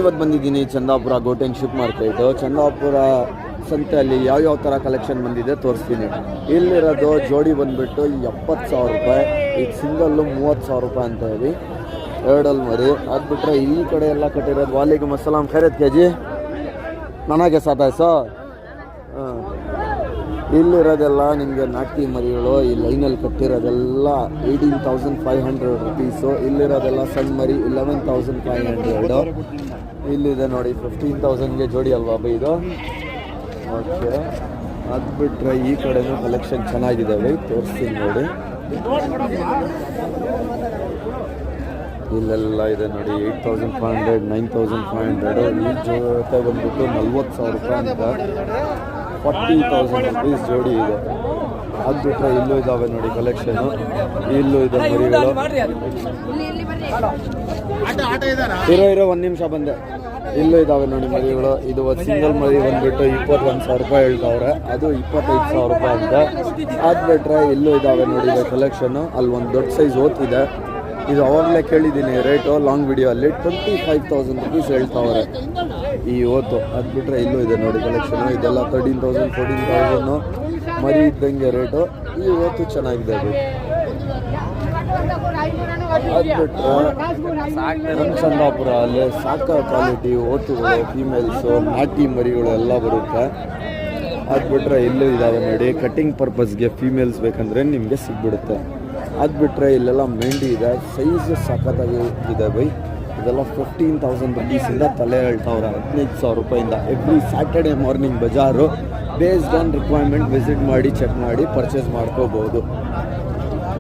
ಇವತ್ತು ಬಂದಿದ್ದೀನಿ Chandapura ಗೋಟೆನ್ ship market. Chandapura ಸಂತೆಯಲ್ಲಿ ಯಾವ್ಯಾವ ಥರ ಕಲೆಕ್ಷನ್ ಬಂದಿದೆ ತೋರಿಸ್ತೀನಿ. ಇಲ್ಲಿರೋದು ಜೋಡಿ ಬಂದುಬಿಟ್ಟು 70,000 ರೂಪಾಯಿ, ಈಗ ಸಿಂಗಲ್ಲು 30,000 ರೂಪಾಯಿ ಅಂತ ಹೇಳಿ ಎರಡಲ್ಲಿ ಮರಿ. ಅದು ಬಿಟ್ಟರೆ ಈ ಕಡೆ ಎಲ್ಲ ಕಟ್ಟಿರೋದು ವಾಲಿಕುಮ್ ಅಸ್ಸಲಾಂ ಖೈರತ್ ಕೆ ಜಿ ನನಗೆ ಸಾತಾಯ್ಸೋ. ಹಾಂ, ಇಲ್ಲಿರೋದೆಲ್ಲ ನಿಮಗೆ ನಾಟಿ ಮರಿಗಳು. ಈ ಲೈನಲ್ಲಿ ಕಟ್ಟಿರೋದೆಲ್ಲ 18,500 ರುಪೀಸು. ಇಲ್ಲಿರೋದೆಲ್ಲ ಸಣ್ಣ ಮರಿ 11,500. ಇಲ್ಲಿದೆ ನೋಡಿ 15,000ಗೆ ಜೋಡಿ ಅಲ್ವಾ ಬೈ ಇದು. ಓಕೆ, ಅದು ಬಿಟ್ಟರೆ ಈ ಕಡೆನೂ ಕಲೆಕ್ಷನ್ ಚೆನ್ನಾಗಿದೆ ಬೈ, ತೋರಿಸ್ತೀನಿ ನೋಡಿ. ಇಲ್ಲೆಲ್ಲ ಇದೆ ನೋಡಿ 8,500, 9,500. ಈ ಜೊತೆ ಬಂದ್ಬಿಟ್ಟು 40,000 ರೂಪಾಯಿ ಅಂತ 40,000 ರುಪೀಸ್ ಜೋಡಿ ಇದೆ. ಅದು ಬಿಟ್ಟರೆ ಇಲ್ಲೂ ಇದ್ದಾವೆ ನೋಡಿ ಕಲೆಕ್ಷನು. ಇಲ್ಲೂ ಇದೆ ಮರಿಗಳು. ಇರೋ 1 ನಿಮಿಷ ಬಂದೆ. ಇಲ್ಲೂ ಇದ್ದಾವೆ ನೋಡಿ ಮರಿಗಳು. ಇದು ಸಿಂಗಲ್ ಮರಿ ಬಂದುಬಿಟ್ಟು 21,000 ರೂಪಾಯಿ ಹೇಳ್ತಾವ್ರೆ, ಅದು 25,000 ರೂಪಾಯಿ ಅಂತ. ಅದು ಬಿಟ್ಟರೆ ಇಲ್ಲೂ ಇದ್ದಾವೆ ನೋಡಿ ಕಲೆಕ್ಷನು. ಅಲ್ಲಿ ಒಂದು ದೊಡ್ಡ ಸೈಜ್ ಓದ್ತಿದೆ, ಇದು ಅವಾಗಲೇ ಕೇಳಿದ್ದೀನಿ ರೇಟು ಲಾಂಗ್ ವಿಡಿಯೋ ಅಲ್ಲಿ. 25,000 ರುಪೀಸ್ ಹೇಳ್ತಾವ್ರೆ ಈ ಓತು. ಅದು ಬಿಟ್ಟರೆ ಇಲ್ಲೂ ಇದೆ ನೋಡಿ ಕಲೆಕ್ಷನು. ಇದೆಲ್ಲ 13,000, 14,000 ಮರಿ ಇದ್ದಂಗೆ ರೇಟು. ಈ ಓತು ಚೆನ್ನಾಗಿದೆ ಅದು. ಅದು ಬಿಟ್ಟರೆ ನಮ್ಮ ಚಂದಾಪುರ ಅಲ್ಲಿ ಸಾಕ ಕ್ವಾಲಿಟಿ ಓತುಗಳು, ಫೀಮೇಲ್ಸು, ನಾಟಿ ಮರಿಗಳು ಎಲ್ಲ ಬರುತ್ತೆ. ಅದು ಬಿಟ್ಟರೆ ಇಲ್ಲೂ ಇದ್ದಾವೆ ನೋಡಿ, ಕಟ್ಟಿಂಗ್ ಪರ್ಪಸ್ಗೆ ಫೀಮೇಲ್ಸ್ ಬೇಕಂದರೆ ನಿಮಗೆ ಸಿಗ್ಬಿಡುತ್ತೆ. ಅದು ಬಿಟ್ಟರೆ ಇಲ್ಲೆಲ್ಲ ಮೆಂಡಿ ಇದೆ, ಸೈಜ್ ಸಖತ್ತಾಗಿ ಇದೆ ಬೈ. ಇದೆಲ್ಲ 15,000 ರುಪೀಸಿಂದ ತಲೆ ಹೇಳ್ತಾವ್ರೆ 15,000 ರೂಪಾಯಿಂದ. Every Saturday morning Bazaar. Based on requirement visit ಮಾಡಿ ಚೆಕ್ ಮಾಡಿ ಪರ್ಚೇಸ್ ಮಾಡ್ಕೋಬೋದು.